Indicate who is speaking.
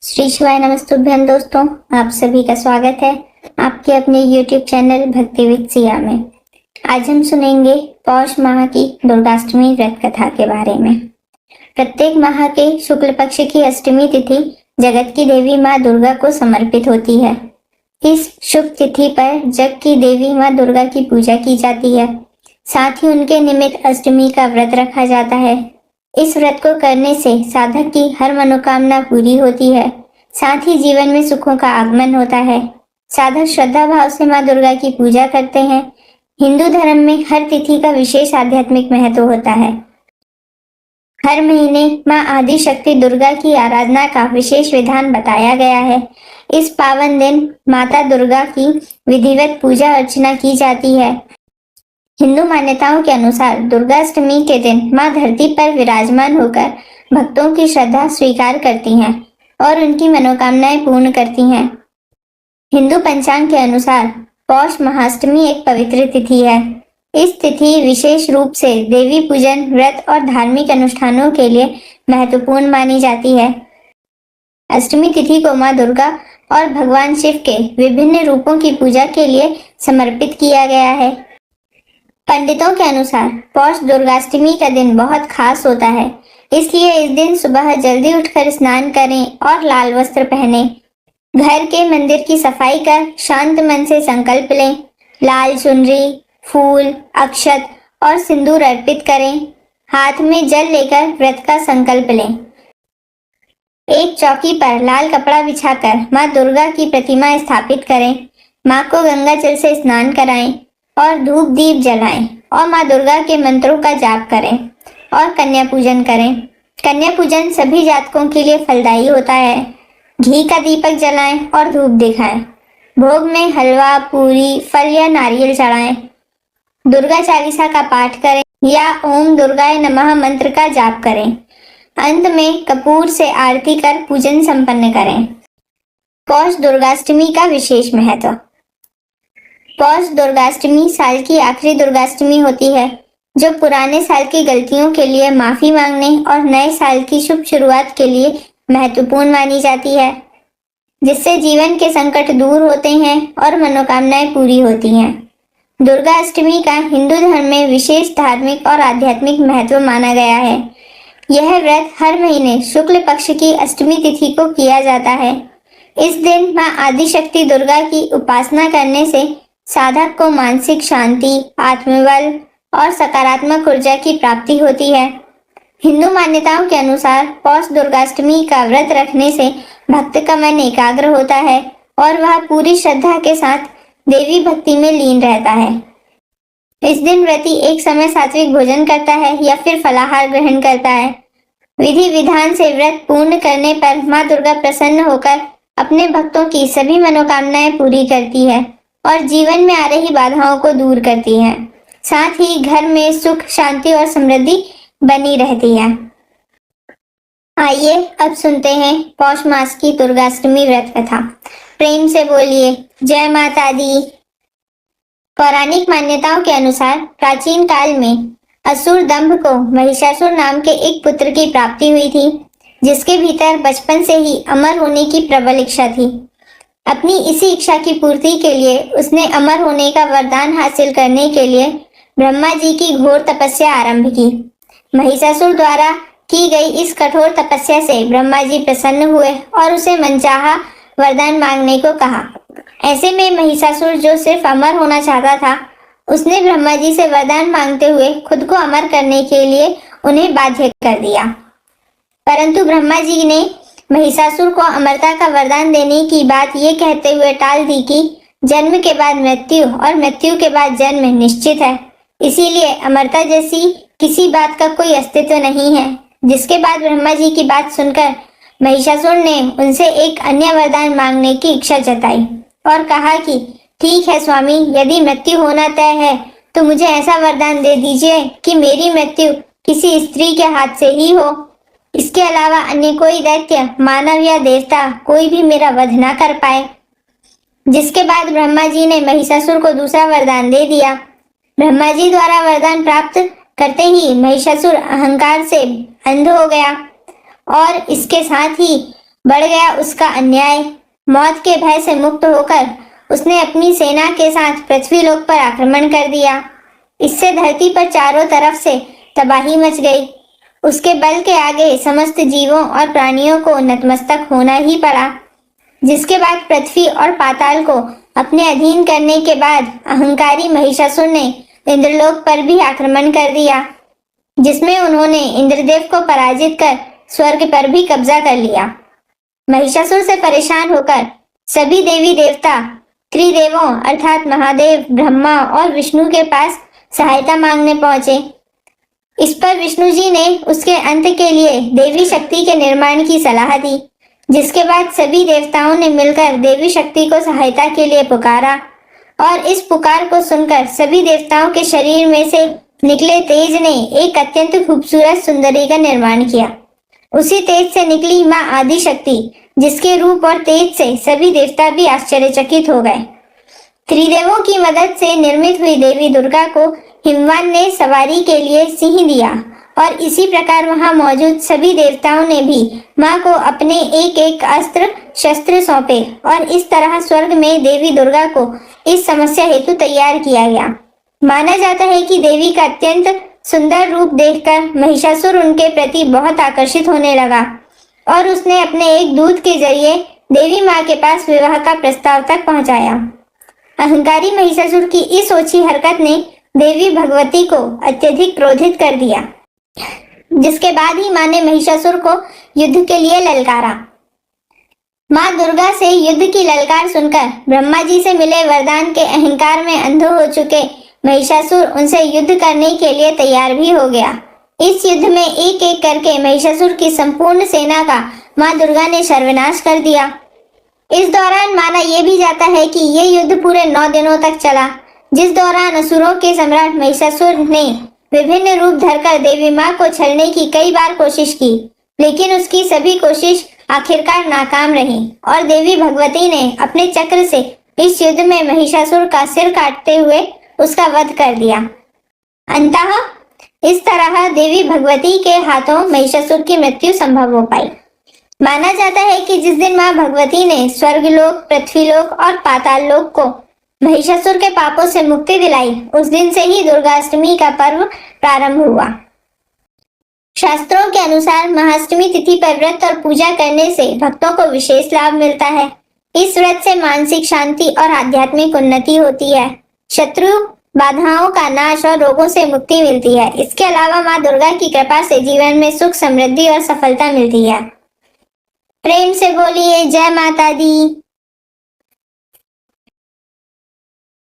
Speaker 1: श्री शिवाय नमस्तुभ्यं दोस्तों, आप सभी का स्वागत है आपके अपने YouTube चैनल भक्ति विद सिया में। आज हम सुनेंगे पौष माह की दुर्गाष्टमी व्रत कथा के बारे में। प्रत्येक माह के शुक्ल पक्ष की अष्टमी तिथि जगत की देवी माँ दुर्गा को समर्पित होती है। इस शुभ तिथि पर जग की देवी माँ दुर्गा की पूजा की जाती है। साथ ही उनके निमित्त अष्टमी का व्रत रखा जाता है। इस व्रत को करने से साधक की हर मनोकामना पूरी होती है। साथ ही जीवन में सुखों का आगमन होता है। साधक श्रद्धा भाव से माँ दुर्गा की पूजा करते हैं। हिंदू धर्म में हर तिथि का विशेष आध्यात्मिक महत्व होता है। हर महीने माँ आदि शक्ति दुर्गा की आराधना का विशेष विधान बताया गया है। इस पावन दिन माता दुर्गा की विधिवत पूजा अर्चना की जाती है। हिंदू मान्यताओं के अनुसार दुर्गाष्टमी के दिन मां धरती पर विराजमान होकर भक्तों की श्रद्धा स्वीकार करती हैं और उनकी मनोकामनाएं पूर्ण करती हैं। हिंदू पंचांग के अनुसार पौष महाअष्टमी एक पवित्र तिथि है। इस तिथि विशेष रूप से देवी पूजन, व्रत और धार्मिक अनुष्ठानों के लिए महत्वपूर्ण मानी जाती है। अष्टमी तिथि को मां दुर्गा और भगवान शिव के विभिन्न रूपों की पूजा के लिए समर्पित किया गया है। पंडितों के अनुसार पौष दुर्गाष्टमी का दिन बहुत खास होता है, इसलिए इस दिन सुबह जल्दी उठकर स्नान करें और लाल वस्त्र पहनें। घर के मंदिर की सफाई कर शांत मन से संकल्प लें। लाल चुनरी, फूल, अक्षत और सिंदूर अर्पित करें। हाथ में जल लेकर व्रत का संकल्प लें। एक चौकी पर लाल कपड़ा बिछाकर माँ दुर्गा की प्रतिमा स्थापित करें। माँ को गंगा जल से स्नान कराएं और धूप दीप जलाएं और माँ दुर्गा के मंत्रों का जाप करें और कन्या पूजन करें। कन्या पूजन सभी जातकों के लिए फलदायी होता है। घी का दीपक जलाएं और धूप दिखाएं। भोग में हलवा, पूरी, फल या नारियल चढ़ाएं। दुर्गा चालीसा का पाठ करें या ओम दुर्गाय नमः मंत्र का जाप करें। अंत में कपूर से आरती कर पूजन संपन्न करें। पौष दुर्गाष्टमी का विशेष महत्व। पौष दुर्गाष्टमी साल की आखिरी दुर्गाष्टमी होती है, जो पुराने साल की गलतियों के लिए माफी मांगने और नए साल की शुभ शुरुआत के लिए महत्वपूर्ण मानी जाती है, जिससे जीवन के संकट दूर होते हैं और मनोकामनाएं पूरी होती हैं। दुर्गा अष्टमी का हिंदू धर्म में विशेष धार्मिक और आध्यात्मिक महत्व माना गया है। यह व्रत हर महीने शुक्ल पक्ष की अष्टमी तिथि को किया जाता है। इस दिन माँ आदिशक्ति दुर्गा की उपासना करने से साधक को मानसिक शांति, आत्मबल और सकारात्मक ऊर्जा की प्राप्ति होती है। हिंदू मान्यताओं के अनुसार पौष दुर्गाष्टमी का व्रत रखने से भक्त का मन एकाग्र होता है और वह पूरी श्रद्धा के साथ देवी भक्ति में लीन रहता है। इस दिन व्रती एक समय सात्विक भोजन करता है या फिर फलाहार ग्रहण करता है। विधि विधान से व्रत पूर्ण करने पर माँ दुर्गा प्रसन्न होकर अपने भक्तों की सभी मनोकामनाएं पूरी करती है और जीवन में आ रही बाधाओं को दूर करती है। साथ ही घर में सुख, शांति और समृद्धि बनी रहती है। आइए अब सुनते हैं पौष मास की दुर्गाष्टमी व्रत कथा। प्रेम से बोलिए जय माता दी। पौराणिक मान्यताओं के अनुसार प्राचीन काल में असुर दंभ को महिषासुर नाम के एक पुत्र की प्राप्ति हुई थी, जिसके भीतर बचपन से ही अमर होने की प्रबल इच्छा थी। अपनी इसी इच्छा की पूर्ति के लिए उसने अमर होने का वरदान हासिल करने के लिए ब्रह्मा जी की घोर तपस्या आरंभ की। महिषासुर द्वारा की गई इस कठोर तपस्या से ब्रह्मा जी प्रसन्न हुए और उसे मनचाहा वरदान मांगने को कहा। ऐसे में महिषासुर, जो सिर्फ अमर होना चाहता था, उसने ब्रह्मा जी से वरदान मांगते हुए खुद को अमर करने के लिए उन्हें बाध्य कर दिया। परंतु ब्रह्मा जी ने महिषासुर को अमरता का वरदान देने की बात ये कहते हुए टाल दी कि जन्म के बाद मृत्यु और मृत्यु के बाद जन्म निश्चित है, इसीलिए अमरता जैसी किसी बात का कोई अस्तित्व नहीं है। जिसके बाद ब्रह्मा जी की बात सुनकर महिषासुर ने उनसे एक अन्य वरदान मांगने की इच्छा जताई और कहा कि ठीक है स्वामी, यदि मृत्यु होना तय है तो मुझे ऐसा वरदान दे दीजिए कि मेरी मृत्यु किसी स्त्री के हाथ से ही हो। इसके अलावा अन्य कोई दैत्य, मानव या देवता कोई भी मेरा वध ना कर पाए। जिसके बाद ब्रह्मा जी ने महिषासुर को दूसरा वरदान दे दिया। ब्रह्मा जी द्वारा वरदान प्राप्त करते ही महिषासुर अहंकार से अंध हो गया और इसके साथ ही बढ़ गया उसका अन्याय। मौत के भय से मुक्त होकर उसने अपनी सेना के साथ पृथ्वीलोक पर आक्रमण कर दिया। इससे धरती पर चारों तरफ से तबाही मच गई। उसके बल के आगे समस्त जीवों और प्राणियों को नतमस्तक होना ही पड़ा। जिसके बाद पृथ्वी और पाताल को अपने अधीन करने के बाद अहंकारी महिषासुर ने इंद्रलोक पर भी आक्रमण कर दिया, जिसमें उन्होंने इंद्रदेव को पराजित कर स्वर्ग पर भी कब्जा कर लिया। महिषासुर से परेशान होकर सभी देवी देवता त्रिदेवों अर्थात महादेव, ब्रह्मा और विष्णु के पास सहायता मांगने पहुंचे। इस पर विष्णु जी ने उसके अंत के लिए देवी शक्ति के निर्माण की सलाह दी, जिसके बाद सभी देवताओं ने मिलकर देवी शक्ति को सहायता के लिए पुकारा और इस पुकार को सुनकर सभी देवताओं के शरीर में से निकले तेज ने एक अत्यंत खूबसूरत सुंदरी का निर्माण किया। उसी तेज से निकली माँ आदि शक्ति, जिसके रूप और तेज से सभी देवता भी आश्चर्यचकित हो गए। त्रिदेवों की मदद से निर्मित हुई देवी दुर्गा को हिमवान ने सवारी के लिए सिंह दिया और इसी प्रकार वहां मौजूद सभी देवताओं ने भी माँ को अपने एक एक अस्त्र शस्त्र सौंपे और इस तरह स्वर्ग में देवी दुर्गा को इस समस्या हेतु तैयार किया गया। माना जाता है कि देवी का अत्यंत सुंदर रूप देखकर महिषासुर उनके प्रति बहुत आकर्षित होने लगा और उसने अपने एक दूत के जरिए देवी माँ के पास विवाह का प्रस्ताव तक पहुंचाया। अहंकारी महिषासुर की इस ओछी हरकत ने देवी भगवती को अत्यधिक क्रोधित कर दिया, जिसके बाद ही माँ ने महिषासुर को युद्ध के लिए ललकारा। माँ दुर्गा से युद्ध की ललकार सुनकर ब्रह्मा जी से मिले वरदान के अहंकार में अंधे हो चुके महिषासुर उनसे युद्ध करने के लिए तैयार भी हो गया। इस युद्ध में एक एक करके महिषासुर की संपूर्ण सेना का माँ दुर्गा ने सर्वनाश कर दिया। इस दौरान माना यह भी जाता है कि यह युद्ध पूरे 9 दिनों तक चला, जिस दौरान असुरों के सम्राट महिषासुर ने विभिन्न रूप धरकर देवी माँ को छलने की कई बार कोशिश की, लेकिन उसकी सभी कोशिश आखिरकार नाकाम रही और देवी भगवती ने अपने चक्र से इस युद्ध में महिषासुर का सिर काटते हुए उसका वध कर दिया। अंततः इस तरह देवी भगवती के हाथों महिषासुर की मृत्यु संभव हो पाई। माना जाता है कि जिस दिन माँ भगवती ने स्वर्गलोक, पृथ्वीलोक और पाताल लोक को महिषासुर के पापों से मुक्ति दिलाई, उस दिन से ही दुर्गाष्टमी का पर्व प्रारंभ हुआ। शास्त्रों के अनुसार महाअष्टमी तिथि पर व्रत और पूजा करने से भक्तों को विशेष लाभ मिलता है। इस व्रत से मानसिक शांति और आध्यात्मिक उन्नति होती है, शत्रु बाधाओं का नाश और रोगों से मुक्ति मिलती है। इसके अलावा माँ दुर्गा की कृपा से जीवन में सुख, समृद्धि और सफलता मिलती है। प्रेम से बोलिए जय माता दी।